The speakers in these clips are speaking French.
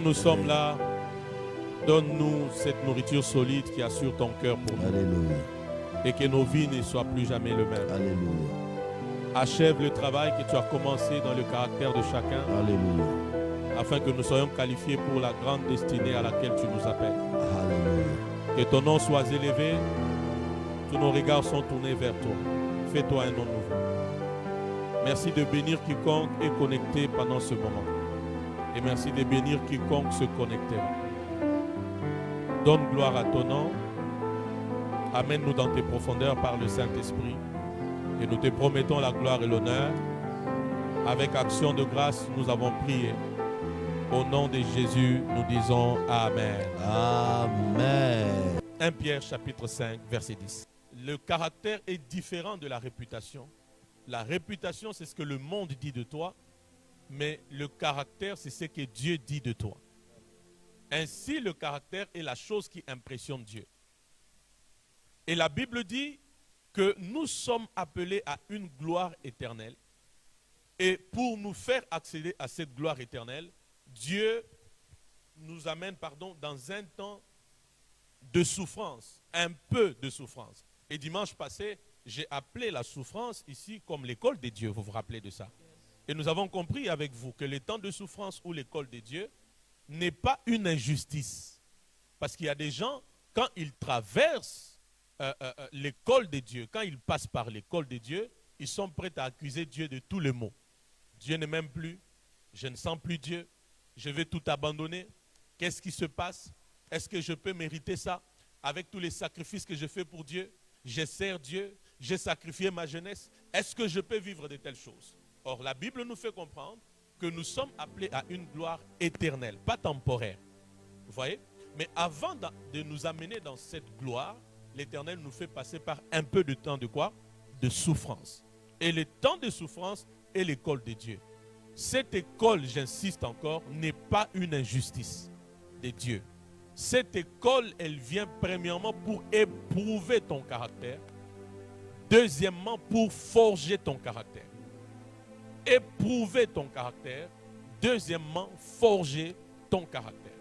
nous sommes là, donne-nous cette nourriture solide qui assure ton cœur pour nous. Alléluia. Et que nos vies ne soient plus jamais le même. Alléluia. Achève le travail que tu as commencé dans le caractère de chacun. Alléluia. Afin que nous soyons qualifiés pour la grande destinée à laquelle tu nous appelles. Alléluia. Que ton nom soit élevé. Tous nos regards sont tournés vers toi. Fais-toi un nom nouveau. Merci de bénir quiconque est connecté pendant ce moment. Et merci de bénir quiconque se connectera. Donne gloire à ton nom. Amène-nous dans tes profondeurs par le Saint-Esprit. Et nous te promettons la gloire et l'honneur. Avec action de grâce, nous avons prié. Au nom de Jésus, nous disons Amen. Amen. 1 Pierre chapitre 5, verset 10. Le caractère est différent de la réputation. La réputation, c'est ce que le monde dit de toi. Mais le caractère, c'est ce que Dieu dit de toi. Ainsi, le caractère est la chose qui impressionne Dieu. Et la Bible dit que nous sommes appelés à une gloire éternelle. Et pour nous faire accéder à cette gloire éternelle, Dieu nous amène dans un temps de souffrance, un peu de souffrance. Et dimanche passé, j'ai appelé la souffrance ici comme l'école de Dieu. Vous vous rappelez de ça? Et nous avons compris avec vous que le temps de souffrance ou l'école de Dieu n'est pas une injustice. Parce qu'il y a des gens, quand ils traversent l'école de Dieu, quand ils passent par l'école de Dieu, ils sont prêts à accuser Dieu de tous les maux. Dieu ne m'aime plus, je ne sens plus Dieu, je vais tout abandonner. Qu'est-ce qui se passe? Est-ce que je peux mériter ça? Avec tous les sacrifices que je fais pour Dieu, je sers Dieu, j'ai sacrifié ma jeunesse. Est-ce que je peux vivre de telles choses? Or, la Bible nous fait comprendre que nous sommes appelés à une gloire éternelle, pas temporaire. Vous voyez? Mais avant de nous amener dans cette gloire, l'Éternel nous fait passer par un peu de temps de quoi? De souffrance. Et le temps de souffrance est l'école de Dieu. Cette école, j'insiste encore, n'est pas une injustice de Dieu. Cette école, elle vient premièrement pour éprouver ton caractère. Deuxièmement, pour forger ton caractère. Éprouver ton caractère. Deuxièmement, forger ton caractère.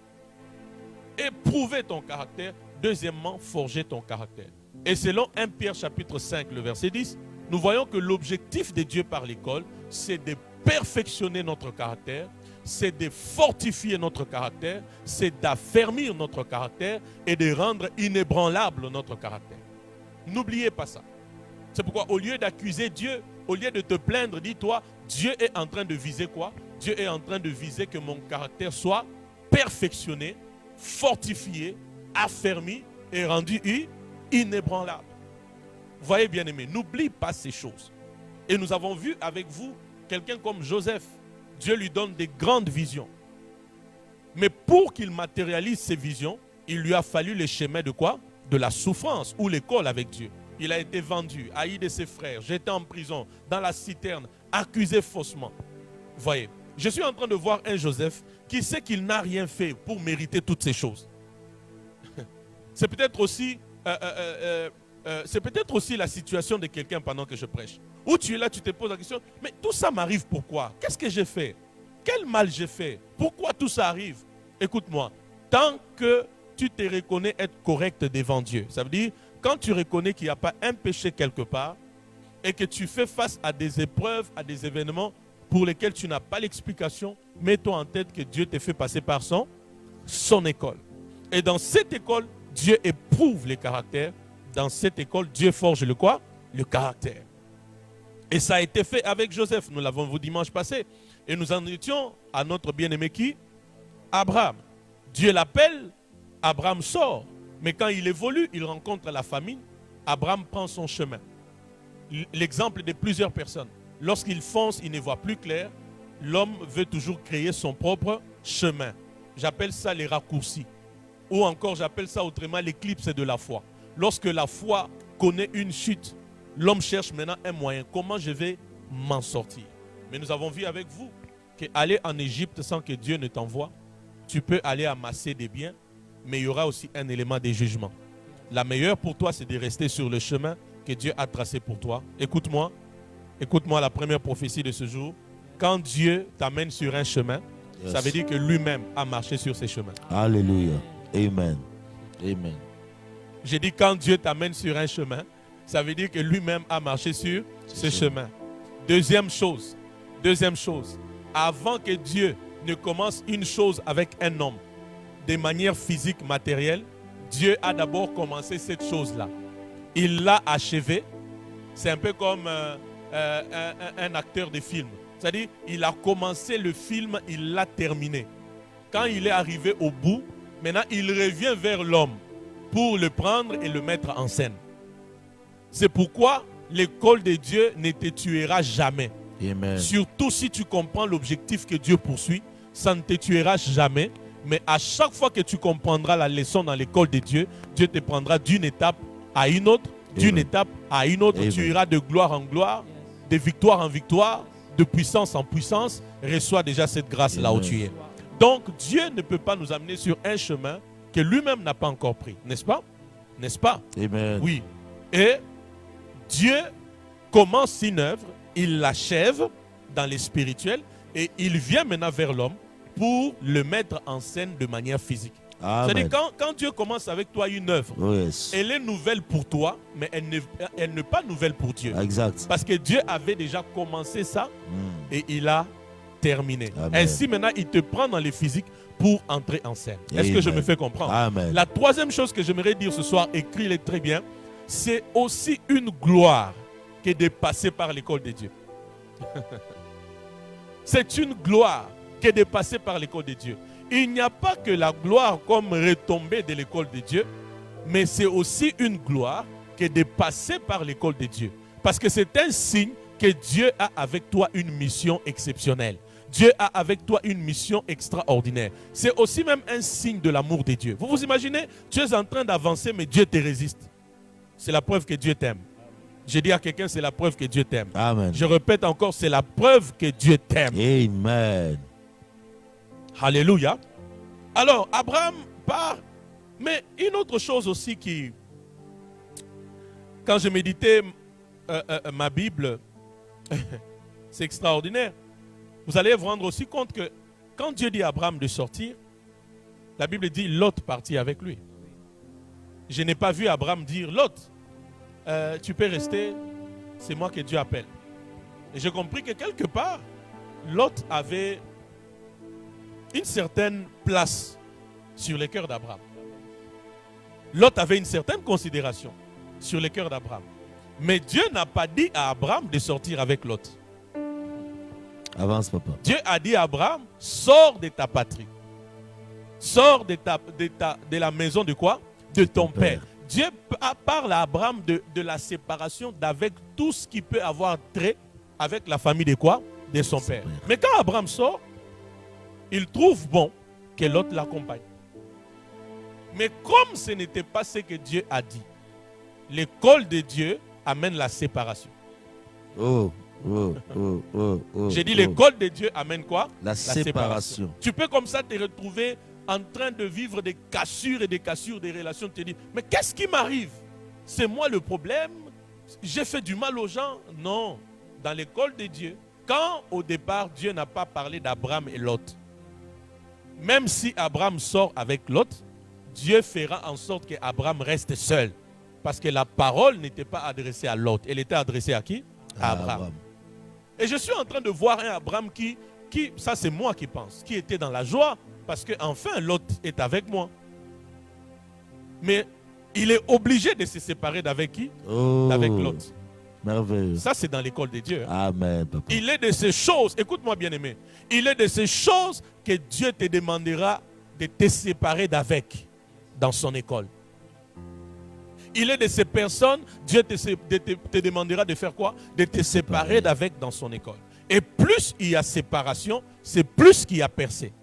Éprouver ton caractère. Deuxièmement, forger ton caractère. Et selon 1 Pierre chapitre 5, le verset 10, nous voyons que l'objectif de Dieu par l'école, c'est de perfectionner notre caractère, c'est de fortifier notre caractère, c'est d'affermir notre caractère et de rendre inébranlable notre caractère. N'oubliez pas ça. C'est pourquoi au lieu d'accuser Dieu, au lieu de te plaindre, dis-toi, Dieu est en train de viser quoi? Dieu est en train de viser que mon caractère soit perfectionné, fortifié, affermi et rendu inébranlable. Voyez bien aimé, n'oublie pas ces choses. Et nous avons vu avec vous quelqu'un comme Joseph. Dieu lui donne des grandes visions. Mais pour qu'il matérialise ces visions, il lui a fallu le chemin de quoi? De la souffrance ou l'école avec Dieu. Il a été vendu, haï de ses frères, jeté en prison, dans la citerne, accusé faussement. Voyez, je suis en train de voir un Joseph qui sait qu'il n'a rien fait pour mériter toutes ces choses. C'est peut-être aussi la situation de quelqu'un pendant que je prêche. Où tu es là, tu te poses la question, mais tout ça m'arrive pourquoi? Qu'est-ce que j'ai fait? Quel mal j'ai fait? Pourquoi tout ça arrive? Écoute-moi, tant que tu te reconnais être correct devant Dieu, ça veut dire, quand tu reconnais qu'il n'y a pas un péché quelque part et que tu fais face à des épreuves, à des événements pour lesquels tu n'as pas l'explication, mets-toi en tête que Dieu te fait passer par son école. Et dans cette école, Dieu éprouve les caractères. Dans cette école, Dieu forge le quoi? Le caractère. Et ça a été fait avec Joseph. Nous l'avons vu dimanche passé. Et nous en étions à notre bien-aimé qui? Abraham. Dieu l'appelle, Abraham sort. Mais quand il évolue, il rencontre la famine. Abraham prend son chemin. L'exemple de plusieurs personnes. Lorsqu'il fonce, il ne voit plus clair. L'homme veut toujours créer son propre chemin. J'appelle ça les raccourcis. Ou encore, j'appelle ça autrement l'éclipse de la foi. Lorsque la foi connaît une chute, l'homme cherche maintenant un moyen. Comment je vais m'en sortir? Mais nous avons vu avec vous qu'aller en Égypte sans que Dieu ne t'envoie, tu peux aller amasser des biens, mais il y aura aussi un élément de jugement. La meilleure pour toi, c'est de rester sur le chemin que Dieu a tracé pour toi. Écoute-moi la première prophétie de ce jour. Quand Dieu t'amène sur un chemin, Yes. Ça veut dire que lui-même a marché sur ses chemins. Alléluia. Amen. Amen. J'ai dit quand Dieu t'amène sur un chemin, ça veut dire que lui-même a marché sur ce chemin. Deuxième chose, avant que Dieu ne commence une chose avec un homme de manière physique, matérielle, Dieu a d'abord commencé cette chose-là. Il l'a achevé. C'est un peu comme un acteur de film. C'est-à-dire, il a commencé le film, il l'a terminé. Quand il est arrivé au bout, maintenant il revient vers l'homme pour le prendre et le mettre en scène. C'est pourquoi l'école de Dieu ne te tuera jamais. Amen. Surtout si tu comprends l'objectif que Dieu poursuit, ça ne te tuera jamais. Mais à chaque fois que tu comprendras la leçon dans l'école de Dieu, Dieu te prendra d'une étape à une autre, d'une étape à une autre. Amen. Tu iras de gloire en gloire, de victoire en victoire, de puissance en puissance. Reçois déjà cette grâce là où tu es. Donc Dieu ne peut pas nous amener sur un chemin que lui-même n'a pas encore pris. N'est-ce pas? N'est-ce pas? Amen. Oui. Et Dieu commence une œuvre, il l'achève dans les spirituels et il vient maintenant vers l'homme pour le mettre en scène de manière physique. C'est-à-dire quand Dieu commence avec toi une œuvre, Yes. elle est nouvelle pour toi, mais elle n'est pas nouvelle pour Dieu. Exact. Parce que Dieu avait déjà commencé ça et il a terminé. Amen. Ainsi maintenant, il te prend dans les physiques pour entrer en scène. Est-ce que je me fais comprendre? Amen. La troisième chose que j'aimerais dire ce soir, écris-le très bien, c'est aussi une gloire qui est dépassée par l'école de Dieu. C'est une gloire qui est dépassée par l'école de Dieu. Il n'y a pas que la gloire comme retombée de l'école de Dieu, mais c'est aussi une gloire qui est dépassée par l'école de Dieu. Parce que c'est un signe que Dieu a avec toi une mission exceptionnelle. Dieu a avec toi une mission extraordinaire. C'est aussi même un signe de l'amour de Dieu. Vous vous imaginez, tu es en train d'avancer, mais Dieu te résiste. C'est la preuve que Dieu t'aime. J'ai dit à quelqu'un, c'est la preuve que Dieu t'aime. Amen. Je répète encore, c'est la preuve que Dieu t'aime. Amen. Alléluia. Alors, Abraham part. Mais une autre chose aussi qui... Quand je méditais ma Bible, c'est extraordinaire. Vous allez vous rendre aussi compte que quand Dieu dit à Abraham de sortir, la Bible dit Lot partit avec lui. Je n'ai pas vu Abraham dire Lot, tu peux rester, c'est moi que Dieu appelle. Et j'ai compris que quelque part, Lot avait une certaine place sur le cœur d'Abraham. Lot avait une certaine considération sur le cœur d'Abraham. Mais Dieu n'a pas dit à Abraham de sortir avec Lot. Avance, papa. Dieu a dit à Abraham, sors de ta patrie. Sors de la maison de quoi? De ton père. Dieu parle à Abraham de la séparation d'avec tout ce qui peut avoir trait avec la famille de quoi? De son père. Mais quand Abraham sort, il trouve bon que l'autre l'accompagne. Mais comme ce n'était pas ce que Dieu a dit, l'école de Dieu amène la séparation. J'ai dit l'école de Dieu amène quoi? La séparation. Tu peux comme ça te retrouver en train de vivre des cassures et des cassures des relations. Tu te dis, mais qu'est-ce qui m'arrive? C'est moi le problème? J'ai fait du mal aux gens? Non. Dans l'école de Dieu, quand au départ Dieu n'a pas parlé d'Abraham et Lot, même si Abraham sort avec Lot, Dieu fera en sorte qu'Abraham reste seul. Parce que la parole n'était pas adressée à Lot. Elle était adressée à qui? À Abraham. Et je suis en train de voir un Abraham qui ça c'est moi qui pense, qui était dans la joie parce que enfin Lot est avec moi. Mais il est obligé de se séparer d'avec qui? D'avec Lot. Merveilleux. Ça c'est dans l'école de Dieu. Amen, papa. Il est de ces choses, écoute-moi bien aimé, il est de ces choses que Dieu te demandera de te séparer d'avec dans son école. Il est de ces personnes, Dieu te demandera de faire quoi? De te séparer d'avec dans son école. Et plus il y a séparation, c'est plus qu'il y a percée.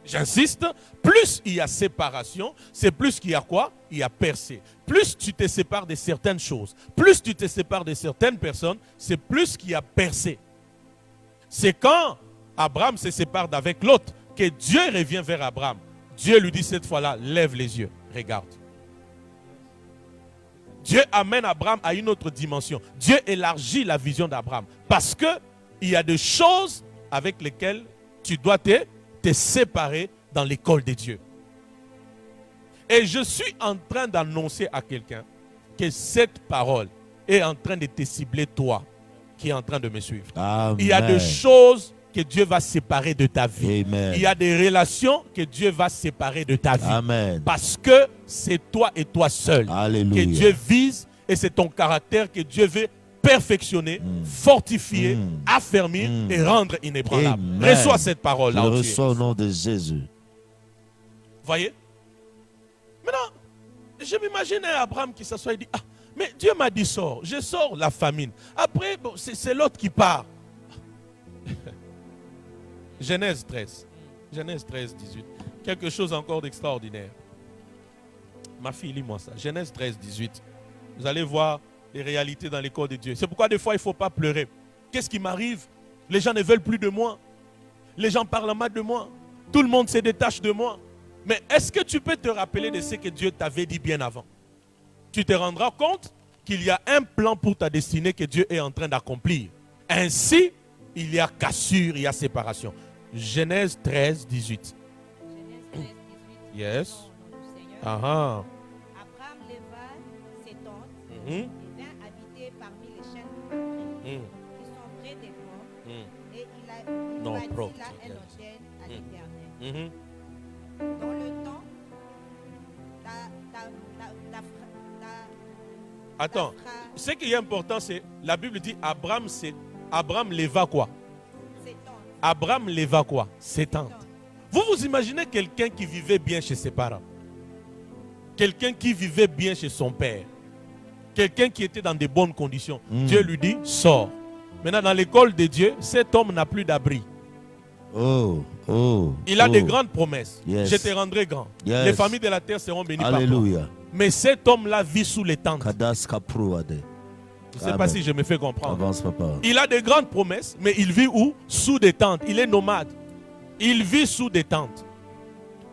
J'insiste, plus il y a séparation, c'est plus qu'il y a quoi? Il y a percée. Plus tu te sépares de certaines choses, plus tu te sépares de certaines personnes, c'est plus qu'il y a percée. C'est quand Abraham se sépare d'avec l'autre que Dieu revient vers Abraham. Dieu lui dit cette fois-là, lève les yeux, regarde. Dieu amène Abraham à une autre dimension. Dieu élargit la vision d'Abraham. Parce qu'il y a des choses avec lesquels tu dois te séparer dans l'école de Dieu. Et je suis en train d'annoncer à quelqu'un que cette parole est en train de te cibler toi qui est en train de me suivre. Amen. Il y a des choses que Dieu va séparer de ta vie. Amen. Il y a des relations que Dieu va séparer de ta vie. Amen. Parce que c'est toi et toi seul Alléluia. que Dieu vise et c'est ton caractère que Dieu veut perfectionner, fortifier, affermir et rendre inébranlable. Amen. Reçois cette Je parole-là. le où tu es. reçois au nom de Jésus. Voyez? Maintenant, je m'imagine un Abraham qui s'assoit et dit, ah, mais Dieu m'a dit sors, je sors la famine. Après, bon, c'est l'autre qui part. Genèse 13. Genèse 13, 18. Quelque chose encore d'extraordinaire. Ma fille, lis-moi ça. Genèse 13, 18. Vous allez voir les réalités dans l'école de Dieu. C'est pourquoi des fois, il ne faut pas pleurer. Qu'est-ce qui m'arrive? Les gens ne veulent plus de moi. Les gens parlent mal de moi. Tout le monde se détache de moi. Mais est-ce que tu peux te rappeler de ce que Dieu t'avait dit bien avant? Tu te rendras compte qu'il y a un plan pour ta destinée que Dieu est en train d'accomplir. Ainsi, il y a cassure, il y a séparation. Genèse 13, 18. Genèse 13, 18. Yes. Au nom du Seigneur. Ah ah. Abraham leva ses tentes Mhm. et vint habiter parmi les chaînes de Mamré, Mm. qui sont près des monts, Mm. et il Non, bâtit propre, là un yes. autel à l'Éternel. Mhm. Dans le temps, ta Attends. Ce qui est important, c'est la Bible dit Abraham leva quoi? ses tentes. Abraham leva quoi? Ses tentes. Vous vous imaginez quelqu'un qui vivait bien chez ses parents? Quelqu'un qui vivait bien chez son père? Quelqu'un qui était dans de bonnes conditions? Dieu lui dit, sors. Maintenant, dans l'école de Dieu, cet homme n'a plus d'abri. Il a des grandes promesses. Yes. Je te rendrai grand. Yes. Les familles de la terre seront bénies par toi. Alléluia. Mais cet homme-là vit sous les tentes. Kadas kapruade. Je ne sais pas si je me fais comprendre. Avance, papa. Il a de grandes promesses, mais il vit où? Sous des tentes. Il est nomade. Il vit sous des tentes.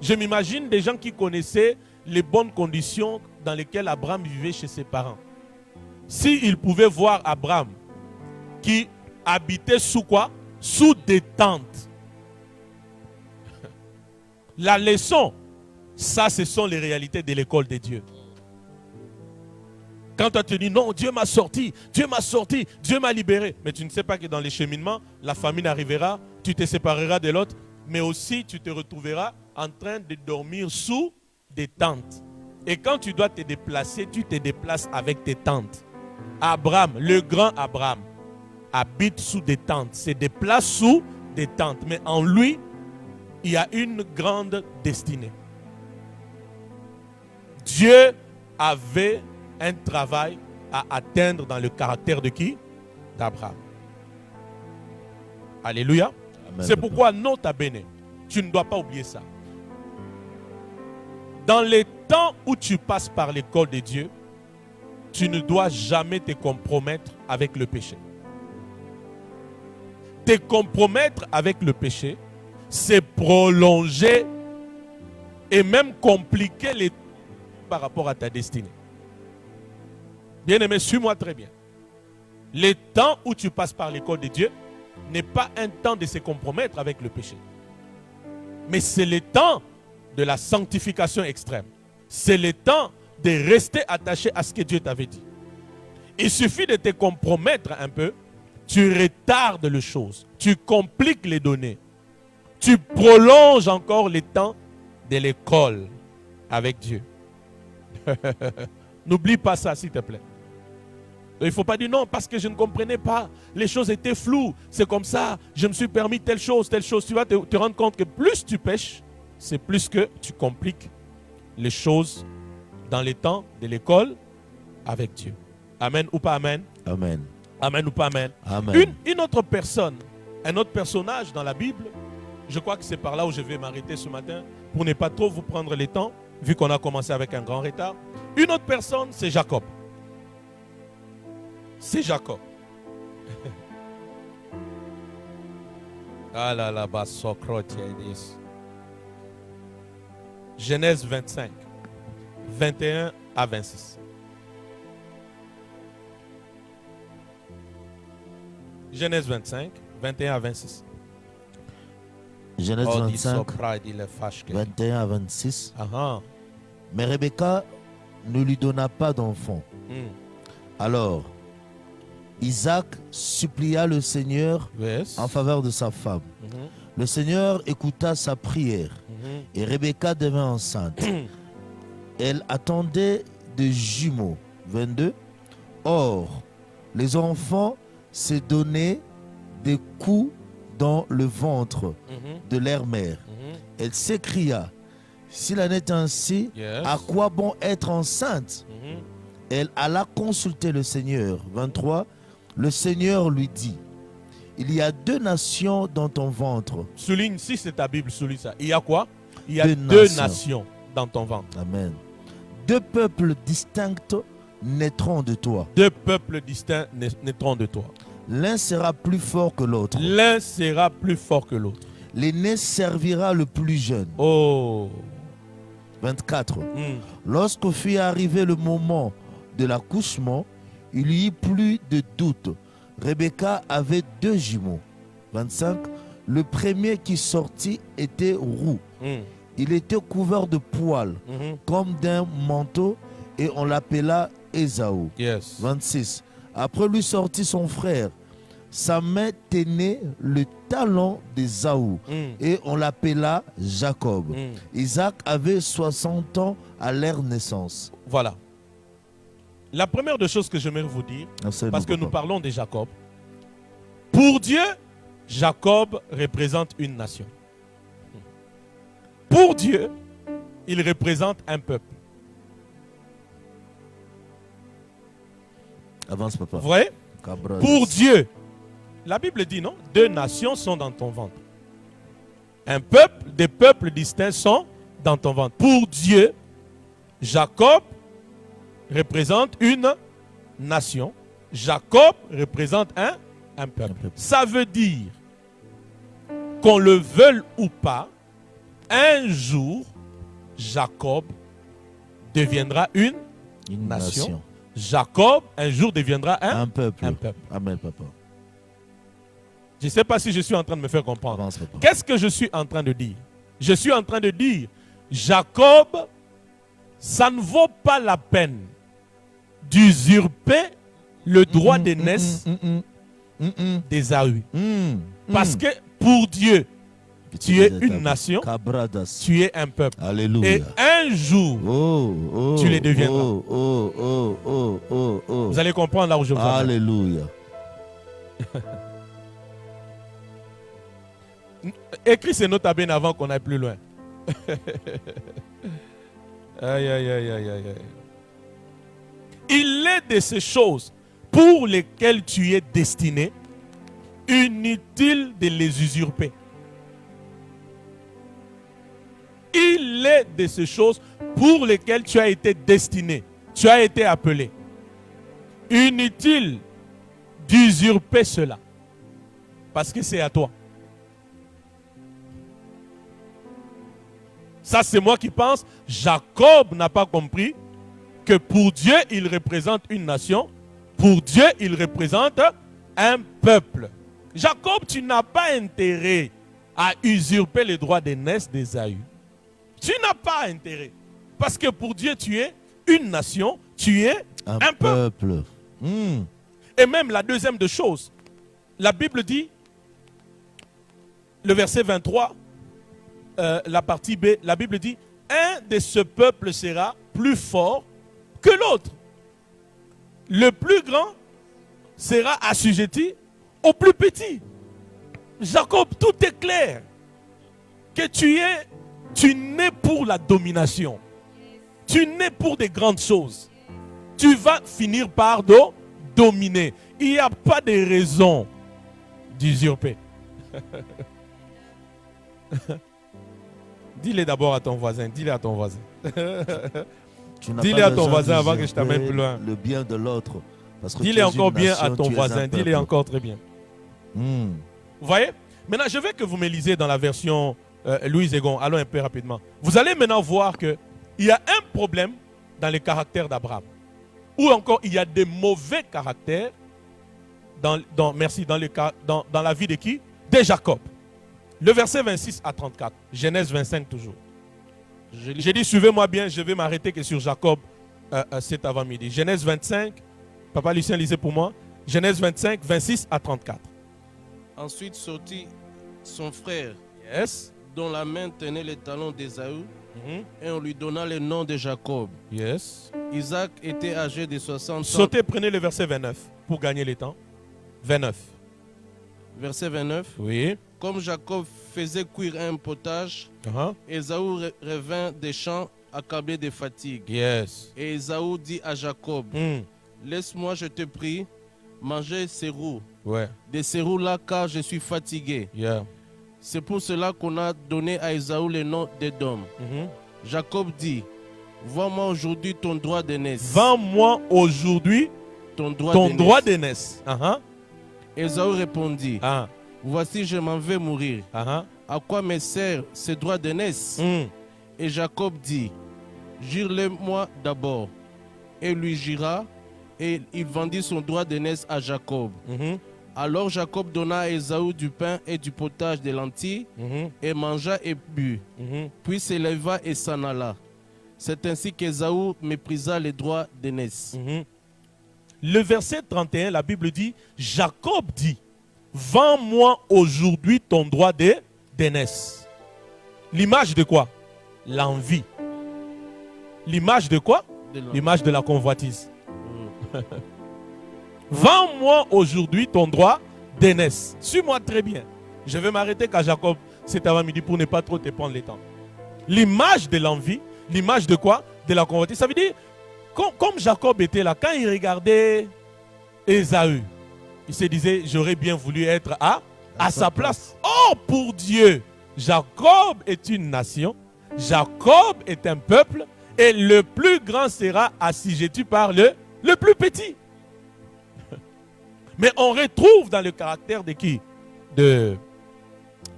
Je m'imagine des gens qui connaissaient les bonnes conditions dans lesquelles Abraham vivait chez ses parents. S'ils pouvaient voir Abraham qui habitait sous quoi? Sous des tentes. La leçon, ça, ce sont les réalités de l'école de Dieu. Quand toi tu dis non, Dieu m'a sorti, Dieu m'a libéré. Mais tu ne sais pas que dans les cheminements, la famine arrivera, tu te sépareras de l'autre, mais aussi tu te retrouveras en train de dormir sous des tentes. Et quand tu dois te déplacer, tu te déplaces avec tes tentes. Abraham, le grand Abraham, habite sous des tentes, se déplace sous des tentes. Mais en lui, il y a une grande destinée. Dieu avait un travail à atteindre dans le caractère de qui? D'Abraham. Alléluia. Amen, C'est papa. pourquoi, nota bene, tu ne dois pas oublier ça. Dans les temps où tu passes par l'école de Dieu, tu ne dois jamais te compromettre avec le péché. Te compromettre avec le péché, c'est prolonger et même compliquer les par rapport à ta destinée. Bien-aimé, suis-moi très bien. Le temps où tu passes par l'école de Dieu n'est pas un temps de se compromettre avec le péché. Mais c'est le temps de la sanctification extrême. C'est le temps de rester attaché à ce que Dieu t'avait dit. Il suffit de te compromettre un peu, tu retardes les choses, tu compliques les données, tu prolonges encore le temps de l'école avec Dieu. N'oublie pas ça, s'il te plaît. Il ne faut pas dire non parce que je ne comprenais pas. Les choses étaient floues. C'est comme ça. Je me suis permis telle chose, telle chose. Tu vas te rendre compte que plus tu pêches, c'est plus que tu compliques les choses dans les temps de l'école avec Dieu. Amen ou pas amen? Amen. Amen ou pas amen? Amen. Une autre personne, un autre personnage dans la Bible, je crois que c'est par là où je vais m'arrêter ce matin pour ne pas trop vous prendre le temps, vu qu'on a commencé avec un grand retard. Une autre personne, c'est Jacob. C'est Jacob. Ah là là, bah, Genèse 25, 21 à 26. Genèse 25, 21 à 26. Genèse Oh, dit 25, sopra, dit le fâche que- 21 à 26. Ah, ah. Mais Rebecca ne lui donna pas d'enfant. Hmm. Alors, Isaac supplia le Seigneur Yes. en faveur de sa femme. Mhm, Le Seigneur écouta sa prière mhm. et Rebecca devint enceinte. Elle attendait des jumeaux. 22. Or, les enfants se donnaient des coups dans le ventre Mhm, de leur mère. mhm. Elle s'écria, s'il en est ainsi, Yes. à quoi bon être enceinte? Mhm. Elle alla consulter le Seigneur. 23. Le Seigneur lui dit, il y a 2 nations dans ton ventre. Souligne, si c'est ta Bible, souligne ça. Il y a quoi? Il y a Deux deux nations. nations dans ton ventre. Amen. 2 peuples distincts naîtront de toi. 2 peuples distincts naîtront de toi. L'un sera plus fort que l'autre. L'un sera plus fort que l'autre. L'aîné servira le plus jeune. Oh. 24. Hmm. Lorsque fut arrivé le moment de l'accouchement, il n'y eut plus de doute. Rebecca avait 2 jumeaux. 25. Le premier qui sortit était roux. Hmm. Il était couvert de poils, Mhm. comme d'un manteau, et on l'appela Ésaü. Yes. 26. Après lui sortit son frère. Sa main tenait le talon d'Ésaü, Hmm. et on l'appela Jacob. Hmm. Isaac avait 60 ans à leur naissance. Voilà. La première des choses que j'aimerais vous dire, Absolument, parce que nous papa. parlons de Jacob. Pour Dieu, Jacob représente une nation. Pour Dieu, il représente un peuple. Avance, papa. Vrai? Cabral. Pour Dieu, la Bible dit non, 2 nations sont dans ton ventre. Un peuple, des peuples distincts sont dans ton ventre. Pour Dieu, Jacob représente une nation. Jacob représente un peuple. peuple. Ça veut dire, qu'on le veuille ou pas, un jour, Jacob deviendra une Une nation. Jacob, un jour, deviendra Un peuple. un peuple. Amen, papa. Je ne sais pas si je suis en train de me faire comprendre. Avance, papa. Qu'est-ce que je suis en train de dire? Je suis en train de dire, Jacob, ça ne vaut pas la peine d'usurper le droit d'aînesse d'Ésaü. Parce que pour Dieu, tu es une nation, Cabradas. tu es un peuple. Alléluia. Et un jour, Oh, oh, tu les deviendras. Oh, oh, oh, oh, oh, oh. vous allez comprendre là où je vous emmène. Alléluia. Écris ces notes à bien avant qu'on aille plus loin. Aïe, aïe, aïe, aïe, aïe, aïe. Il est de ces choses pour lesquelles tu es destiné, inutile de les usurper. Il est de ces choses pour lesquelles tu as été destiné, tu as été appelé. Inutile d'usurper cela. Parce que c'est à toi. Ça, c'est moi qui pense. Jacob n'a pas compris que pour Dieu, il représente une nation. Pour Dieu, il représente un peuple. Jacob, tu n'as pas intérêt à usurper les droits d'aînesse d'Ésaü. Tu n'as pas intérêt. Parce que pour Dieu, tu es une nation, tu es Un un peuple. peuple. Et même la deuxième des choses, la Bible dit, le verset 23, la partie B, la Bible dit, un de ce peuple sera plus fort que l'autre. Le plus grand sera assujetti au plus petit. Jacob, tout est clair. Que tu nais pour la domination. Tu nais pour des grandes choses. Tu vas finir par dominer. Il n'y a pas de raison d'usurper. Dis-le d'abord à ton voisin. Dis-le à ton voisin. Tu n'as Dis-le pas à ton besoin voisin avant d'usurper que je t'amène plus loin. Le bien de l'autre. Parce que tu Dis-le es encore une bien nation, à ton tu es un voisin. Dis-le peuple. encore très bien. Vous voyez? Maintenant, je veux que vous me lisez dans la version Louise Egon. Allons un peu rapidement. Vous allez maintenant voir qu'il y a un problème dans les caractères d'Abraham. Ou encore, il y a des mauvais caractères dans la vie de qui? De Jacob. Le verset 26 à 34. Genèse 25 toujours. Je lis. J'ai dit, suivez-moi bien, je vais m'arrêter que sur Jacob cet avant-midi. Genèse 25, Papa Lucien lisez pour moi. Genèse 25, 26 à 34. Ensuite sortit son frère, Yes. dont la main tenait les talons d'Ésaü, Mhm. et on lui donna le nom de Jacob. Yes. Isaac était âgé de 60 ans. Sautez, prenez le verset 29 pour gagner le temps. 29. Verset 29. Oui. Comme Jacob faisait cuire un potage, Uh-huh. Ésaü revint des champs accablé de fatigue. Yes. Et Ésaü dit à Jacob, Mm. laisse-moi, je te prie, manger ces roues. Ouais. De ces roues-là, car je suis fatigué. Yeah. C'est pour cela qu'on a donné à Ésaü le nom d'Édom. Mhm. Jacob dit, vois-moi aujourd'hui ton droit d'aînesse. Vends-moi aujourd'hui Ton droit ton d'aînesse. droit d'aînesse. Uh-huh. Ésaü répondit, Ah. voici, je m'en vais mourir. Uh-huh. À quoi me sert ce droit d'aînesse? Mm. Et Jacob dit, jure-le-moi d'abord. Et lui jura, et il vendit son droit d'aînesse à Jacob. Mhm. Alors Jacob donna à Ésaü du pain et du potage de lentilles, Mhm. et mangea et but. Mhm. Puis s'éleva et s'en alla. C'est ainsi qu'Ésaü méprisa les droits d'aînesse. Mhm. Le verset 31, la Bible dit, Jacob dit, vends-moi aujourd'hui ton droit d'aînesse. L'image de quoi? L'envie. L'image de quoi? De l'an- L'image de la convoitise. Mm. Vends-moi aujourd'hui ton droit d'aînesse. Suis-moi très bien. Je vais m'arrêter qu'à Jacob cet avant-midi pour ne pas trop te prendre le temps. L'image de l'envie, l'image de quoi? De la convoitise. Ça veut dire, comme Jacob était là, quand il regardait Ésaü, il se disait, j'aurais bien voulu être à sa place. Oh, pour Dieu, Jacob est une nation, Jacob est un peuple, et le plus grand sera assujetti par le plus petit. Mais on retrouve dans le caractère de qui? De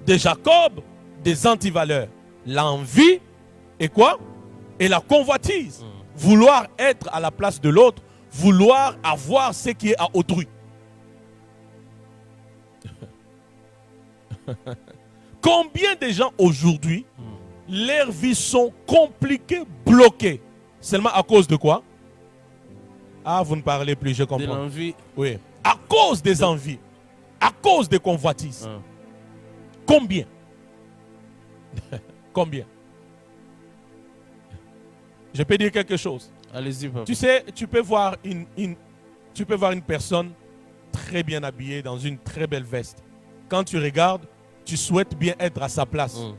Jacob, des antivaleurs. L'envie et quoi? Et la convoitise. Vouloir être à la place de l'autre, vouloir avoir ce qui est à autrui. Combien de gens aujourd'hui, leurs vies sont compliquées, bloquées, seulement à cause de quoi? Ah, vous ne parlez plus, je De comprends. l'envie. Oui. À cause des envies, à cause des convoitises. Ah. Combien? Combien? Je peux dire quelque chose. Allez-y, papa. Tu sais, tu peux voir une personne très bien habillée dans une très belle veste. Quand tu regardes, tu souhaites bien être à sa place. Mm.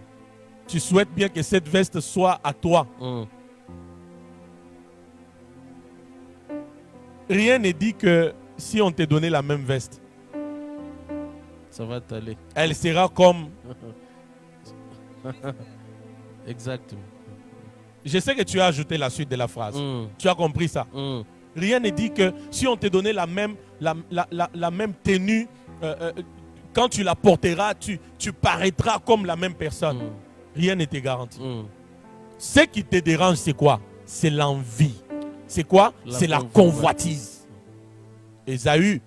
Tu souhaites bien que cette veste soit à toi. Mm. Rien n'est dit que si on te donnait la même veste, Ça va t'aller. elle sera comme... Exactement. Je sais que tu as ajouté la suite de la phrase. Mm. Tu as compris ça. Mm. Rien ne dit que si on te donnait la même tenue, quand tu la porteras, tu paraîtras comme la même personne. Mm. Rien ne te garantit. Mm. Ce qui te dérange, c'est quoi? C'est l'envie. C'est quoi? C'est la convoitise.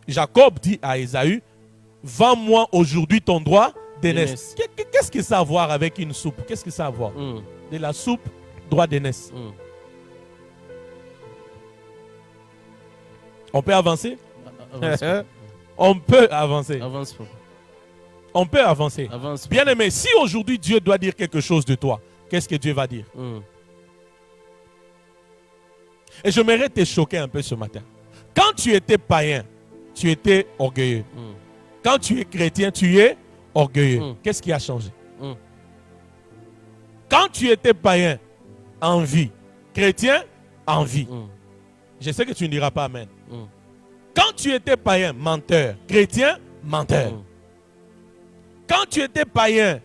Jacob dit à Ésaü, vends-moi aujourd'hui ton droit d'aînesse. Qu'est-ce que ça a à voir avec une soupe? Qu'est-ce que ça a à voir? Mm. De la soupe, droit d'aînesse. Mm. On peut avancer? Avance, papa. On peut avancer. Avance, papa. On peut avancer. Avance, papa. Bien aimé, si aujourd'hui Dieu doit dire quelque chose de toi, qu'est-ce que Dieu va dire? Mm. Et j'aimerais te choquer un peu ce matin. Quand tu étais païen, tu étais orgueilleux. Mm. Quand tu es chrétien, tu es orgueilleux. Mm. Qu'est-ce qui a changé? Mm. Quand tu étais païen, envie. Chrétien, envie. Mm. Je sais que tu ne diras pas amen. Mm. Quand tu étais païen, menteur. Chrétien, menteur. Mm. Quand tu étais païen,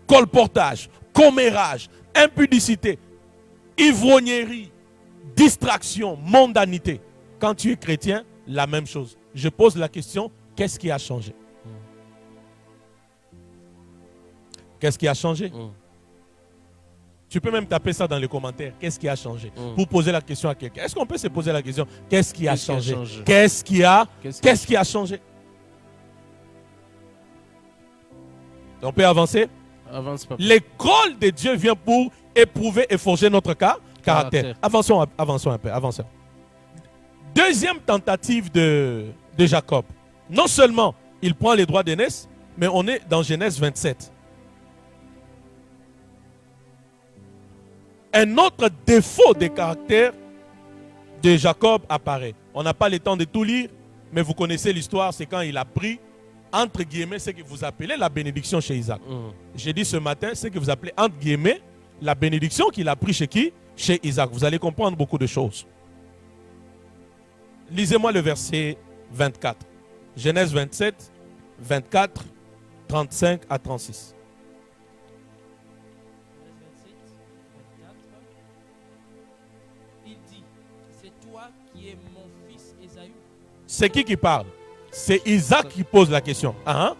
colportage, commérage, impudicité, ivrognerie, distraction, mondanité. Quand tu es chrétien, la même chose. Je pose la question, qu'est-ce qui a changé? Qu'est-ce qui a changé? Mm. Tu peux même taper ça dans les commentaires. Qu'est-ce qui a changé? Mm. Pour poser la question à quelqu'un. Est-ce qu'on peut se poser la question? Qu'est-ce qui a Qu'est-ce qui a changé? changé? Qu'est-ce qui a Qu'est-ce qui a Qu'est-ce qui a changé? On peut avancer. Avance, papa. L'école de Dieu vient pour éprouver et forger notre caractère. Caractère. Avançons un peu. Avançons. Deuxième tentative de Jacob. Non seulement il prend les droits d'aînesse, mais on est dans Genèse 27. Un autre défaut de caractère de Jacob apparaît. On n'a pas le temps de tout lire, mais vous connaissez l'histoire, c'est quand il a pris, entre guillemets, ce que vous appelez la bénédiction chez Isaac. J'ai dit ce matin, ce que vous appelez, entre guillemets, la bénédiction qu'il a pris chez qui? Chez Isaac. Vous allez comprendre beaucoup de choses. Lisez-moi le verset 24. Genèse 27, 24, 35 à 36. Il dit, c'est toi qui es mon fils Ésaü. C'est qui parle? C'est Isaac qui pose la question. Ah, hein?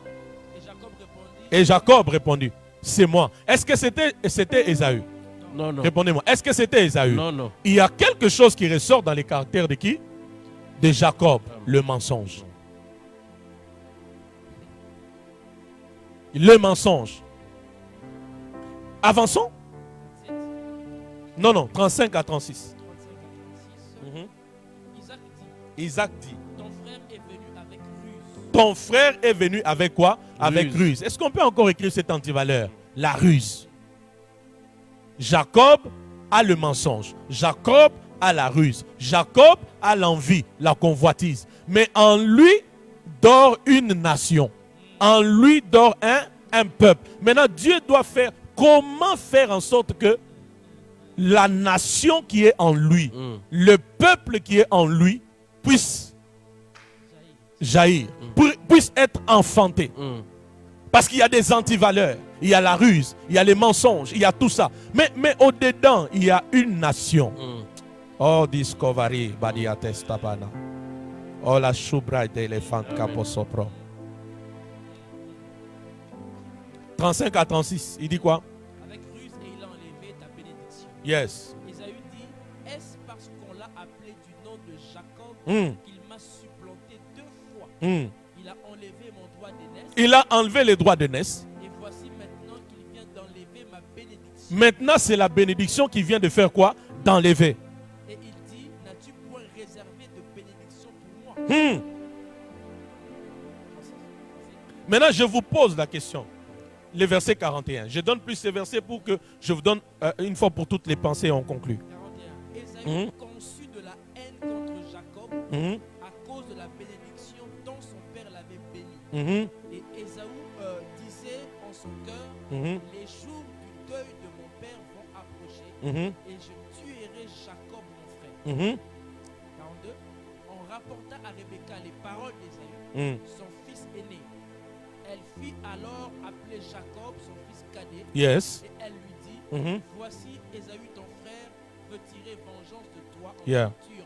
Et Jacob répondit, c'est moi. Est-ce que c'était Ésaü? Non, non. Répondez-moi. Est-ce que c'était Ésaü? Non, non. Il y a quelque chose qui ressort dans les caractères de qui? De Jacob, le mensonge. Le mensonge. Avançons? Non, 35 à 36. 35 à 36. Isaac dit, Isaac dit, ton frère est venu avec ruse. ton frère est venu avec quoi? Avec Ruse. ruse. Est-ce qu'on peut encore écrire cette antivaleur? La ruse. Jacob a le mensonge. Jacob a la ruse. Jacob a l'envie, la convoitise. Mais en lui dort une nation. En lui dort un peuple. Maintenant, Dieu doit faire, comment faire en sorte que la nation qui est en lui, le peuple qui est en lui, puisse jaillir, puisse être enfanté. Parce qu'il y a des antivaleurs, il y a la ruse, il y a les mensonges, il y a tout ça. Mais au-dedans, il y a une nation. Oh, discovery, badia testabana. Oh, la choubra d'éléphant caposopro. 35 à 36, il dit quoi? Avec ruse et il a enlevé ta bénédiction. Yes. Ésaü dit, est-ce parce qu'on l'a appelé du nom de Jacob qu'il m'a supplanté 2 fois? Il a enlevé mon droit d'aînesse. Il a enlevé les droits d'aînesse. Et voici maintenant qu'il vient d'enlever ma bénédiction. Maintenant, c'est la bénédiction qui vient de faire quoi? D'enlever. Et il dit, n'as-tu point réservé de bénédiction pour moi? Maintenant, je vous pose la question. Le verset 41. Je donne plus ces versets pour que je vous donne une fois pour toutes les pensées et on conclut. 41. Ésaü conçut de la haine contre Jacob à cause de la bénédiction dont son père l'avait béni. Et Ésaü disait en son cœur, les jours du deuil de mon père vont approcher et je tuerai Jacob mon frère. 42. On rapporta à Rebecca les paroles d'Ésaü, son fils aîné. Elle fit alors appeler Jacob, son fils cadet, Yes. et elle lui dit, voici Ésaü ton frère veut tirer vengeance de toi en Yeah. futur.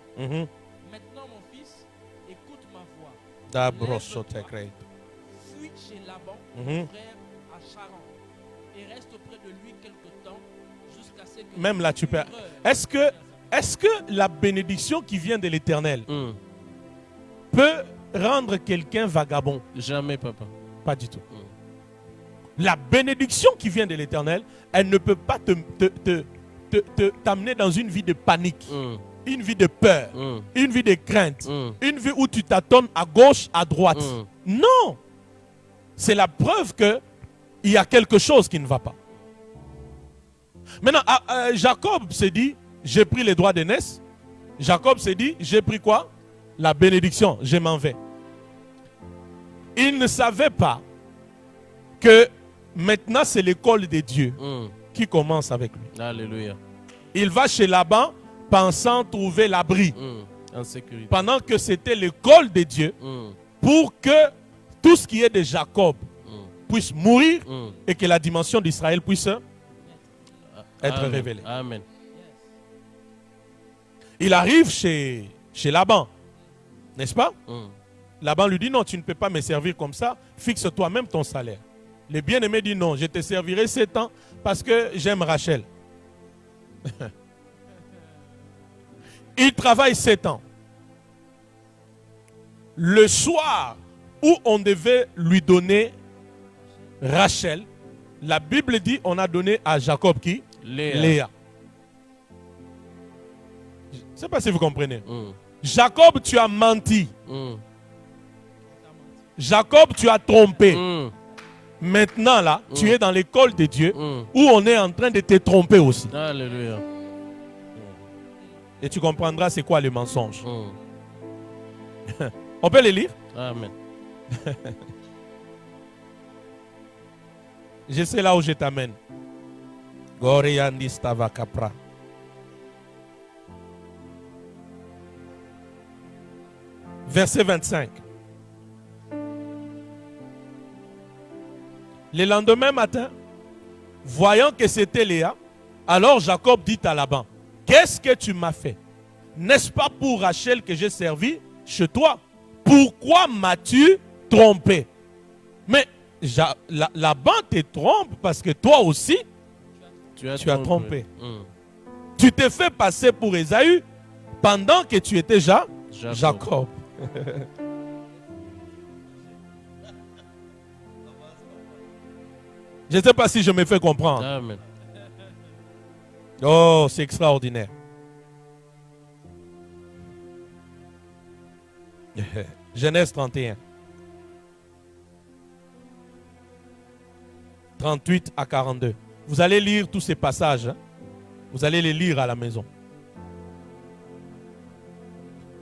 Maintenant mon fils, écoute ma voix. Dabroso Lève-toi, tekre. fuis chez Laban, ton frère, à Charan, et reste auprès de lui quelque temps, jusqu'à ce que... Même là, tu peux. Est-ce que la bénédiction qui vient de l'Éternel peut rendre quelqu'un vagabond? Jamais, papa. Pas du tout. La bénédiction qui vient de l'Éternel, elle ne peut pas t'amener dans une vie de panique, une vie de peur, une vie de crainte, une vie où tu t'attends à gauche, à droite. Non! C'est la preuve qu'il y a quelque chose qui ne va pas. Maintenant, Jacob s'est dit, j'ai pris les droits d'aînesse. Jacob s'est dit, j'ai pris quoi? La bénédiction, je m'en vais. Il ne savait pas que maintenant c'est l'école de Dieu qui commence avec lui. Alléluia. Il va chez Laban pensant trouver l'abri. En sécurité. Pendant que c'était l'école de Dieu pour que tout ce qui est de Jacob puisse mourir et que la dimension d'Israël puisse être Amen. révélée. Amen. Il arrive chez Laban, n'est-ce pas? Laban lui dit non, tu ne peux pas me servir comme ça, fixe toi-même ton salaire. Le bien-aimé dit non, je te servirai 7 ans parce que j'aime Rachel. Il travaille 7 ans. Le soir où on devait lui donner Rachel, la Bible dit on a donné à Jacob qui? Léa. Léa. Je ne sais pas si vous comprenez. Mm. Jacob, tu as menti. Mm. Jacob, tu as trompé. Mm. Maintenant, là, tu es dans l'école de Dieu Mm. où on est en train de te tromper aussi. Alléluia. Et tu comprendras c'est quoi le mensonge. Mm. On peut les lire? Amen. Je sais là où je t'amène. Goriandi stava kapra. Verset 25. Le lendemain matin, voyant que c'était Léa, alors Jacob dit à Laban, qu'est-ce que tu m'as fait? N'est-ce pas pour Rachel que j'ai servi chez toi? Pourquoi m'as-tu trompé? Mais Laban te trompe parce que toi aussi, tu as trompé. Mm. Tu t'es fait passer pour Ésaü pendant que tu étais Jacob. Je ne sais pas si je me fais comprendre. Amen. Oh, c'est extraordinaire. Genèse 31. 38 à 42. Vous allez lire tous ces passages. Hein? Vous allez les lire à la maison.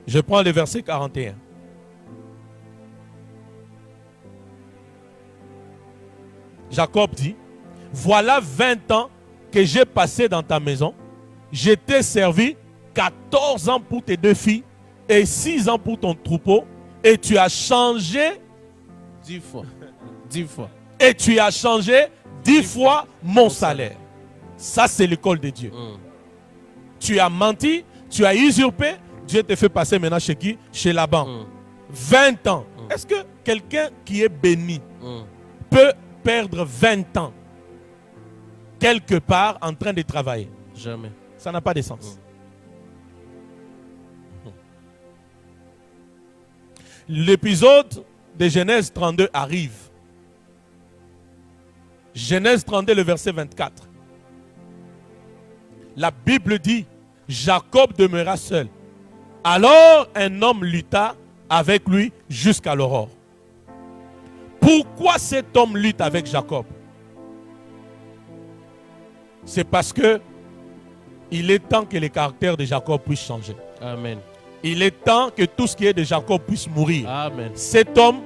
Je prends le verset 41. Jacob dit, voilà 20 ans que j'ai passé dans ta maison. Je t'ai servi 14 ans pour tes 2 filles et 6 ans pour ton troupeau. Et tu as changé 10 fois. 10 fois. Et tu as changé 10 fois mon salaire. Ça, c'est l'école de Dieu. Mm. Tu as menti, tu as usurpé. Dieu te fait passer maintenant chez qui? Chez Laban. Mm. 20 ans. Mm. Est-ce que quelqu'un qui est béni Mm. peut perdre 20 ans quelque part en train de travailler? Jamais. Ça n'a pas de sens. L'épisode de Genèse 32 arrive. Genèse 32, le verset 24. La Bible dit, Jacob demeura seul. Alors un homme lutta avec lui jusqu'à l'aurore. Pourquoi cet homme lutte avec Jacob? C'est parce que il est temps que le caractère de Jacob puisse changer. Amen. Il est temps que tout ce qui est de Jacob puisse mourir. Amen. Cet homme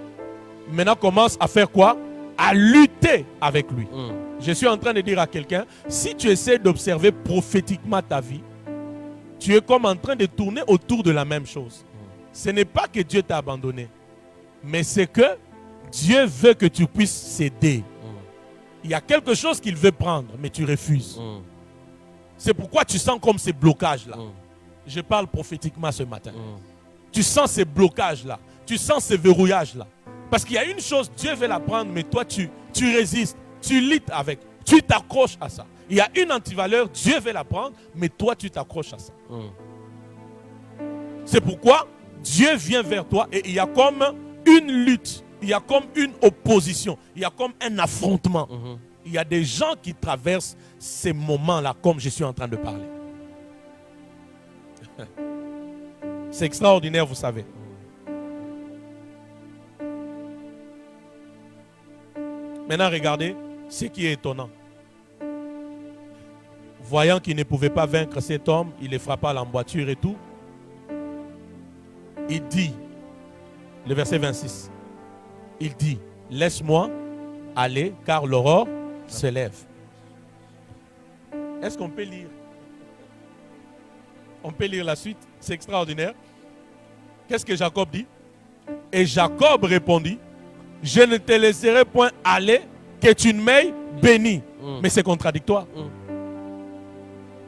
maintenant commence à faire quoi? À lutter avec lui. Mm. Je suis en train de dire à quelqu'un, si tu essaies d'observer prophétiquement ta vie, tu es comme en train de tourner autour de la même chose. Ce n'est pas que Dieu t'a abandonné, mais c'est que Dieu veut que tu puisses céder. Il y a quelque chose qu'il veut prendre, mais tu refuses. Mm. C'est pourquoi tu sens comme ces blocages-là. Mm. Je parle prophétiquement ce matin. Mm. Tu sens ces blocages-là. Tu sens ces verrouillages-là. Parce qu'il y a une chose, Dieu veut la prendre, mais toi, tu résistes. Tu luttes avec. Tu t'accroches à ça. Il y a une antivaleur, Dieu veut la prendre, mais toi, tu t'accroches à ça. Mm. C'est pourquoi Dieu vient vers toi et il y a comme une lutte. Il y a comme une opposition. Il y a comme un affrontement. Mhm. Il y a des gens qui traversent ces moments-là comme je suis en train de parler. C'est extraordinaire, vous savez. Maintenant, regardez ce qui est étonnant. Voyant qu'il ne pouvait pas vaincre cet homme, il le frappa à l'emboîture et tout. Il dit, le verset 26, il dit, laisse-moi aller car l'aurore se lève. Est-ce qu'on peut lire? On peut lire la suite, c'est extraordinaire. Qu'est-ce que Jacob dit? Et Jacob répondit, je ne te laisserai point aller que tu ne m'aies béni. Mais c'est contradictoire.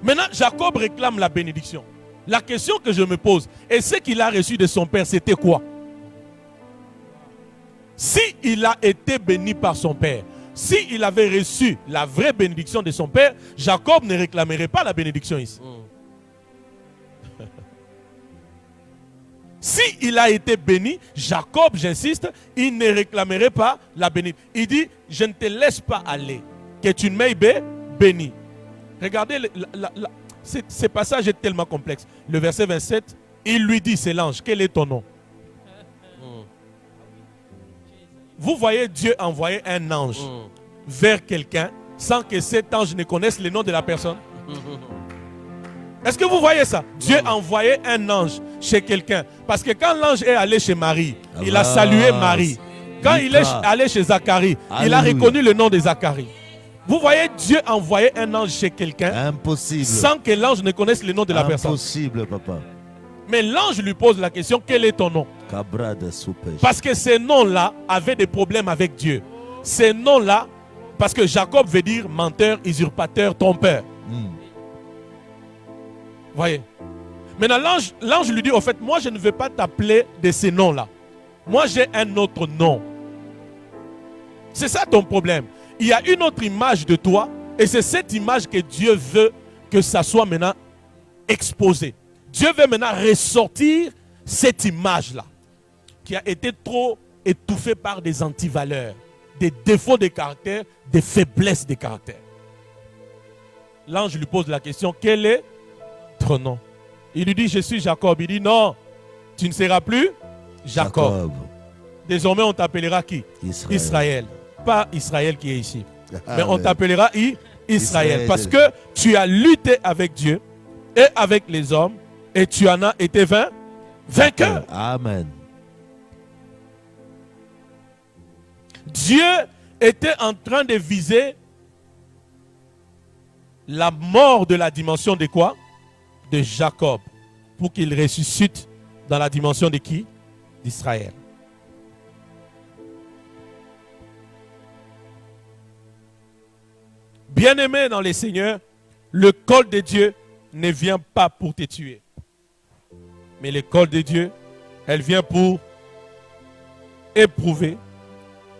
Maintenant, Jacob réclame la bénédiction. La question que je me pose, et ce qu'il a reçu de son père, c'était quoi? Si il a été béni par son père, si il avait reçu la vraie bénédiction de son père, Jacob ne réclamerait pas la bénédiction ici. Si il a été béni, Jacob, j'insiste, il ne réclamerait pas la bénédiction. Il dit, je ne te laisse pas aller, que tu ne m'aies béni. Regardez, ce passage est tellement complexe. Le verset 27, il lui dit, c'est l'ange, quel est ton nom? Vous voyez Dieu envoyer un ange vers quelqu'un sans que cet ange ne connaisse le nom de la personne. Est-ce que vous voyez ça? Dieu a envoyé un ange chez quelqu'un. Parce que quand l'ange est allé chez Marie, il a salué Marie. Quand il est allé chez Zacharie, il a reconnu le nom de Zacharie. Vous voyez Dieu envoyer un ange chez quelqu'un Impossible. sans que l'ange ne connaisse le nom de la personne. Impossible, papa. Mais l'ange lui pose la question, quel est ton nom? Cabra de soupèche. Parce que ces noms-là avaient des problèmes avec Dieu. Ces noms-là, parce que Jacob veut dire menteur, usurpateur, trompeur. Voyez. Maintenant, l'ange lui dit, au fait, moi je ne veux pas t'appeler de ces noms-là. Moi j'ai un autre nom. C'est ça ton problème. Il y a une autre image de toi et c'est cette image que Dieu veut que ça soit maintenant exposé. Dieu veut maintenant ressortir cette image-là qui a été trop étouffée par des antivaleurs, des défauts de caractère, des faiblesses de caractère. L'ange lui pose la question, quel est ton nom? Il lui dit, je suis Jacob. Il dit, non, tu ne seras plus Jacob. Désormais, on t'appellera qui? Israël. Pas Israël qui est ici. Mais on t'appellera Israël. Parce que tu as lutté avec Dieu et avec les hommes et tu en as été vainqueur. Amen. Dieu était en train de viser la mort de la dimension de quoi? De Jacob. Pour qu'il ressuscite dans la dimension de qui? D'Israël. Bien-aimé dans les Seigneurs, le col de Dieu ne vient pas pour te tuer. Mais le col de Dieu, elle vient pour éprouver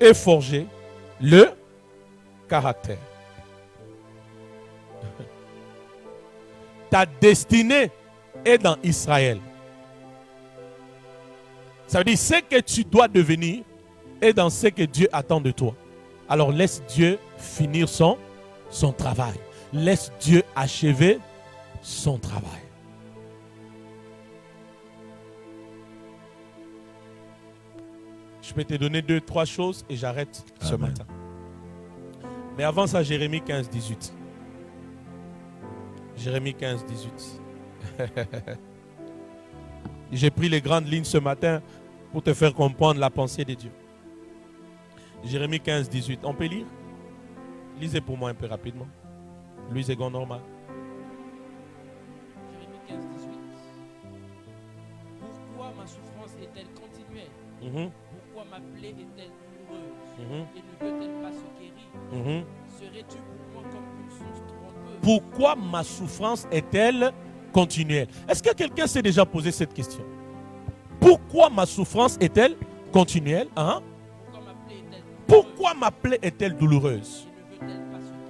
et forger le caractère. Ta destinée est dans Israël. Ça veut dire ce que tu dois devenir est dans ce que Dieu attend de toi. Alors laisse Dieu finir son travail. Laisse Dieu achever son travail. Je peux te donner 2-3 choses et j'arrête ce matin. Mais avant ça, Jérémie 15, 18. Jérémie 15, 18. J'ai pris les grandes lignes ce matin pour te faire comprendre la pensée de Dieu. Jérémie 15, 18. On peut lire? Lisez pour moi un peu rapidement. Louis Egon normal. Jérémie 15, 18. Pourquoi ma souffrance est-elle continuelle? Pourquoi ma plaie est-elle douloureuse? Et ne veut-elle pas se guérir? Serais-tu pour moi comme une source trompeuse? Pourquoi ma souffrance est-elle continuelle? Est-ce que quelqu'un s'est déjà posé cette question? Pourquoi ma souffrance est-elle continuelle? Pourquoi ma plaie est-elle douloureuse?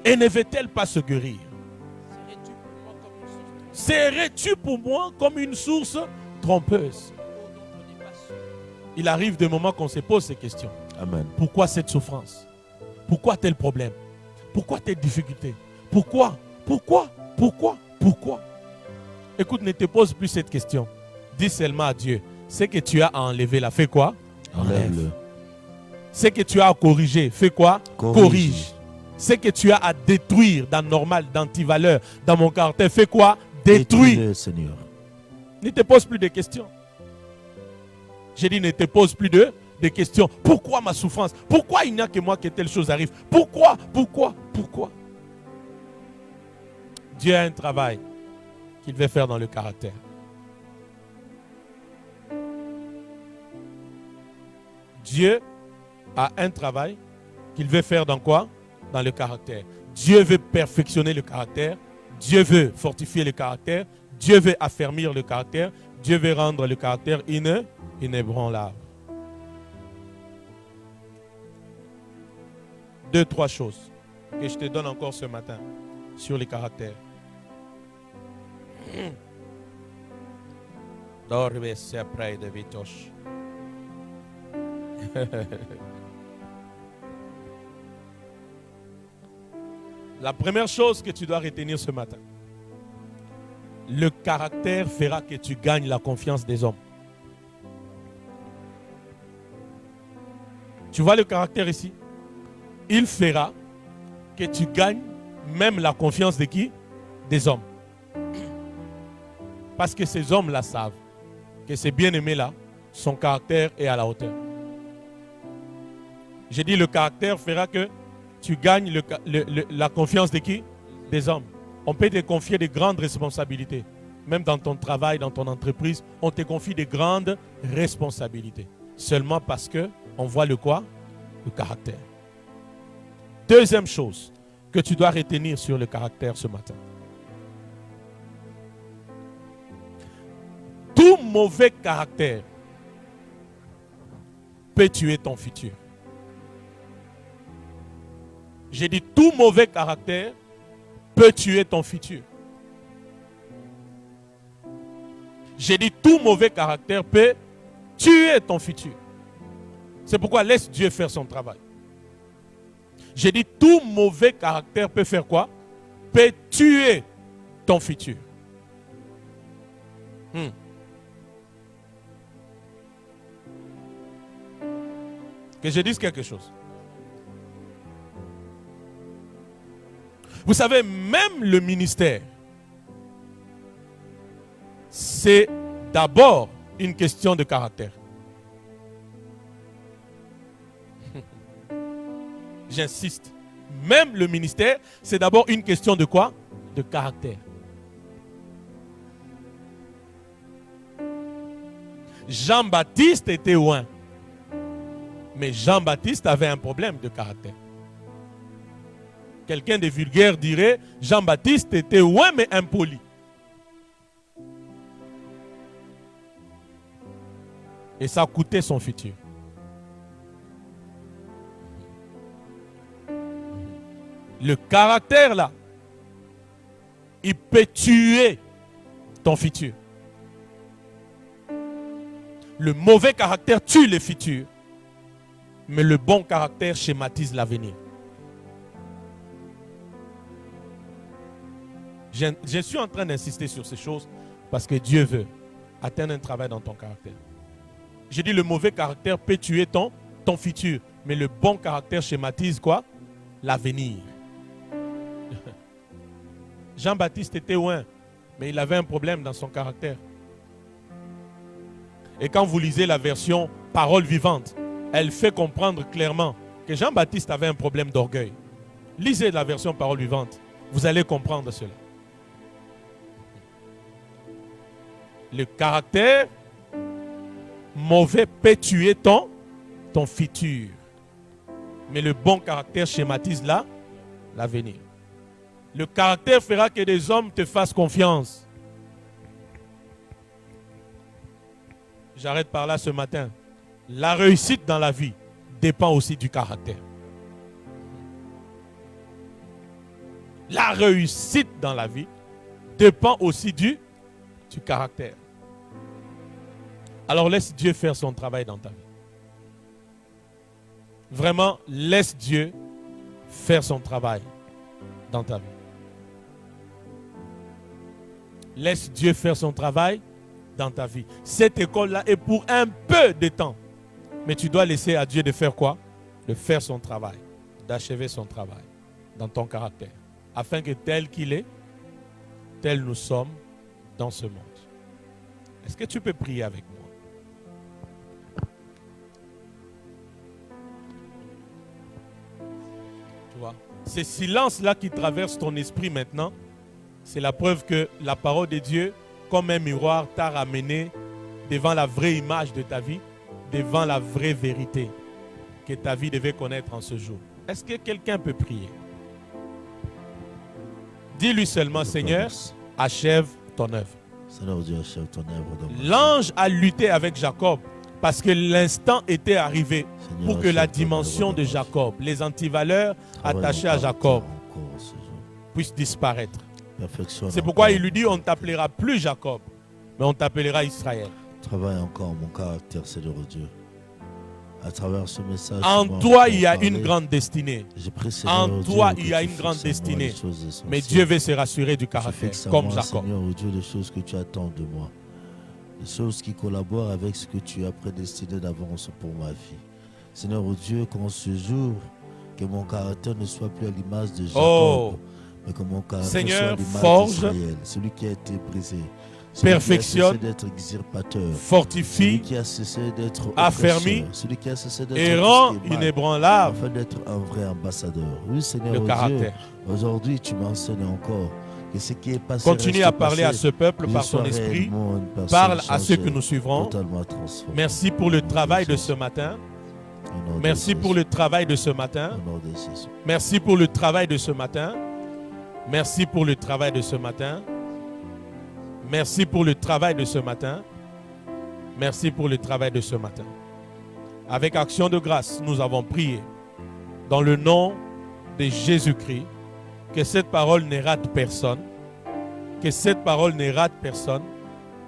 Et ne veut-elle pas se guérir? Serais-tu pour moi comme une source trompeuse? Il arrive des moments qu'on se pose ces questions. Amen. Pourquoi cette souffrance? Pourquoi tel problème? Pourquoi telle difficulté? Pourquoi? Écoute, ne te pose plus cette question. Dis seulement à Dieu, ce que tu as à enlever là, fais quoi? Enlève-le. Ce que tu as à corriger, fais quoi? Corrige. Ce que tu as à détruire d'anormal, d'antivaleur, dans mon caractère, fais quoi? Détruis. Seigneur. Ne te pose plus de questions. J'ai dit, ne te pose plus de questions. Pourquoi ma souffrance? Pourquoi il n'y a que moi que telle chose arrive? Pourquoi? Dieu a un travail qu'il veut faire dans le caractère. Dieu a un travail qu'il veut faire dans quoi? Dans le caractère. Dieu veut perfectionner le caractère. Dieu veut fortifier le caractère. Dieu veut affermir le caractère. Dieu veut rendre le caractère inébranlable. 2-3 choses que je te donne encore ce matin sur les caractères. Dorme sempre de vitosh. La première chose que tu dois retenir ce matin, le caractère fera que tu gagnes la confiance des hommes. Tu vois le caractère ici? Il fera que tu gagnes même la confiance de qui? Des hommes. Parce que ces hommes-là savent que ces bien-aimés-là, son caractère est à la hauteur. J'ai dit le caractère fera que tu gagnes la confiance de qui? Des hommes. On peut te confier de grandes responsabilités. Même dans ton travail, dans ton entreprise, on te confie de grandes responsabilités. Seulement parce que on voit le quoi? Le caractère. Deuxième chose que tu dois retenir sur le caractère ce matin. Tout mauvais caractère peut tuer ton futur. J'ai dit tout mauvais caractère peut tuer ton futur. J'ai dit tout mauvais caractère peut tuer ton futur. C'est pourquoi laisse Dieu faire son travail. J'ai dit tout mauvais caractère peut faire quoi? Peut tuer ton futur. Que je dise quelque chose. Vous savez, même le ministère, c'est d'abord une question de caractère. J'insiste. Même le ministère, c'est d'abord une question de quoi? De caractère. Jean-Baptiste était loin. Mais Jean-Baptiste avait un problème de caractère. Quelqu'un de vulgaire dirait, Jean-Baptiste était loin mais impoli. Et ça a coûté son futur. Le caractère là, il peut tuer ton futur. Le mauvais caractère tue le futur, mais le bon caractère schématise l'avenir. Je suis en train d'insister sur ces choses parce que Dieu veut atteindre un travail dans ton caractère. J'ai dit le mauvais caractère peut tuer ton futur, mais le bon caractère schématise quoi? L'avenir. Jean-Baptiste était loin, mais il avait un problème dans son caractère. Et quand vous lisez la version Parole vivante, elle fait comprendre clairement que Jean-Baptiste avait un problème d'orgueil. Lisez la version Parole vivante, vous allez comprendre cela. Le caractère mauvais peut tuer ton futur. Mais le bon caractère schématise l'avenir. Le caractère fera que des hommes te fassent confiance. J'arrête par là ce matin. La réussite dans la vie dépend aussi du caractère. La réussite dans la vie dépend aussi du caractère. Alors laisse Dieu faire son travail dans ta vie. Vraiment, laisse Dieu faire son travail dans ta vie. Laisse Dieu faire son travail dans ta vie. Cette école-là est pour un peu de temps. Mais tu dois laisser à Dieu de faire quoi? De faire son travail, d'achever son travail dans ton caractère. Afin que tel qu'il est, tel nous sommes dans ce monde. Est-ce que tu peux prier avec moi? Tu vois, ces silences-là qui traversent ton esprit maintenant, c'est la preuve que la parole de Dieu, comme un miroir, t'a ramené devant la vraie image de ta vie, devant la vraie vérité que ta vie devait connaître en ce jour. Est-ce que quelqu'un peut prier? Dis-lui seulement, Seigneur, achève ton œuvre. Seigneur Dieu, achève ton œuvre dans ma vie. L'ange a lutté avec Jacob parce que l'instant était arrivé Seigneur, pour que la achève ton dimension œuvre de dans ma vie. Jacob, les antivaleurs Travaille attachés à encore, Jacob, encore ce jour. puissent disparaître. Perfectionne C'est pourquoi encore. il lui dit, on ne t'appellera plus Jacob, mais on t'appellera Israël. Travaille encore mon caractère, Seigneur Dieu. À travers ce message, En Seigneur, toi, tu il y a m'as une parlé. grande destinée. Je prie, Seigneur En Dieu, toi, que il y a tu une grande fixes en moi destinée. les choses essentielles. Mais Dieu veut se rassurer du Tu caractère, fixes en comme moi, Jacob. Seigneur Dieu, les choses que tu attends de moi. Les choses qui collaborent avec ce que tu as prédestiné d'avance pour ma vie. Seigneur Dieu, qu'en ce jour, que mon caractère ne soit plus à l'image de Jacob, Oh. mais que mon caractère Seigneur, soit à l'image forge, d'Israël, celui qui a été brisé, celui perfectionne, qui a cessé d'être usurpateur, celui fortifie, qui a cessé d'être affermi, oppresseur, celui qui a cessé d'être et rend tout ce qui est mal, inébranlable afin d'être un vrai ambassadeur. Oui, Seigneur le Dieu, caractère. aujourd'hui tu m'enseignes encore que ce qui est passé Continue reste à parler à passé. ce peuple Je par sois ton esprit. réellement une personne Parle à ceux changée, que nous suivrons. totalement transformée. Merci pour le Au nom travail de Jésus. ce matin. Au nom de Merci pour Jésus. le travail de ce matin. Au nom de Jésus. Merci pour le travail de ce matin. Merci pour le travail de ce matin. Merci pour le travail de ce matin. Merci pour le travail de ce matin. Avec action de grâce, nous avons prié dans le nom de Jésus-Christ. Que cette parole ne rate personne. Que cette parole ne rate personne.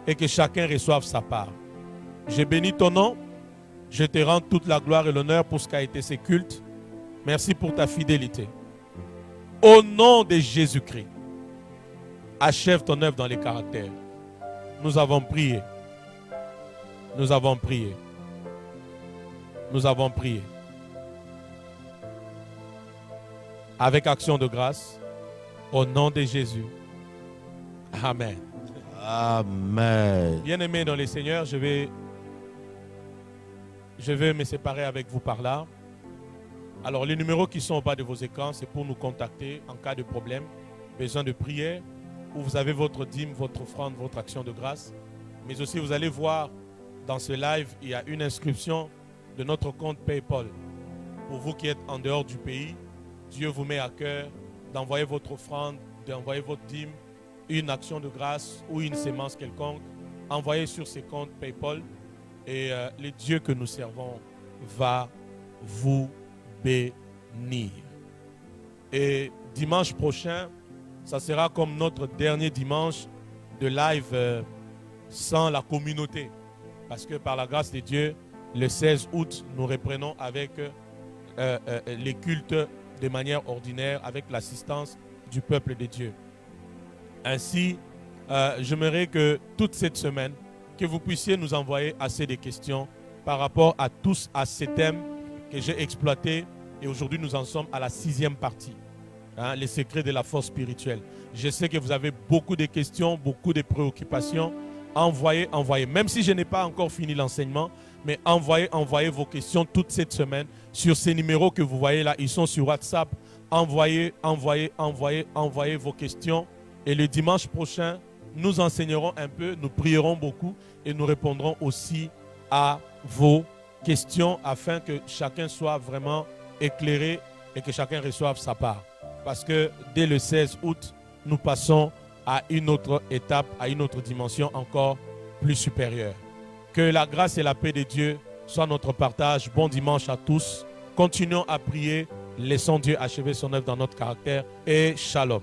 Et que chacun reçoive sa part. Je bénis ton nom. Je te rends toute la gloire et l'honneur pour ce qu'a été ce culte. Merci pour ta fidélité. Au nom de Jésus-Christ, achève ton œuvre dans les caractères. Nous avons prié. Nous avons prié. Nous avons prié. Avec action de grâce, au nom de Jésus. Amen. Amen. Bien-aimés dans les Seigneurs, je vais me séparer avec vous par là. Alors, les numéros qui sont au bas de vos écrans, c'est pour nous contacter en cas de problème, besoin de prière, où vous avez votre dîme, votre offrande, votre action de grâce. Mais aussi, vous allez voir dans ce live, il y a une inscription de notre compte PayPal. Pour vous qui êtes en dehors du pays, Dieu vous met à cœur d'envoyer votre offrande, d'envoyer votre dîme, une action de grâce ou une sémence quelconque. Envoyez sur ces comptes PayPal et le Dieu que nous servons va vous bénir. Et dimanche prochain, ça sera comme notre dernier dimanche de live sans la communauté. Parce que par la grâce de Dieu, le 16 août, nous reprenons avec les cultes de manière ordinaire, avec l'assistance du peuple de Dieu. Ainsi, j'aimerais que toute cette semaine, que vous puissiez nous envoyer assez de questions par rapport à tous à ces thèmes que j'ai exploités. Et aujourd'hui, nous en sommes à la 6e partie. Les secrets de la force spirituelle. Je sais que vous avez beaucoup de questions, beaucoup de préoccupations. Envoyez. Même si je n'ai pas encore fini l'enseignement, mais envoyez vos questions toute cette semaine sur ces numéros que vous voyez là. Ils sont sur WhatsApp. Envoyez vos questions. Et le dimanche prochain, nous enseignerons un peu, nous prierons beaucoup et nous répondrons aussi à vos questions afin que chacun soit vraiment éclairé et que chacun reçoive sa part. Parce que dès le 16 août, nous passons à une autre étape, à une autre dimension encore plus supérieure. Que la grâce et la paix de Dieu soient notre partage. Bon dimanche à tous. Continuons à prier. Laissons Dieu achever son œuvre dans notre caractère. Et shalom.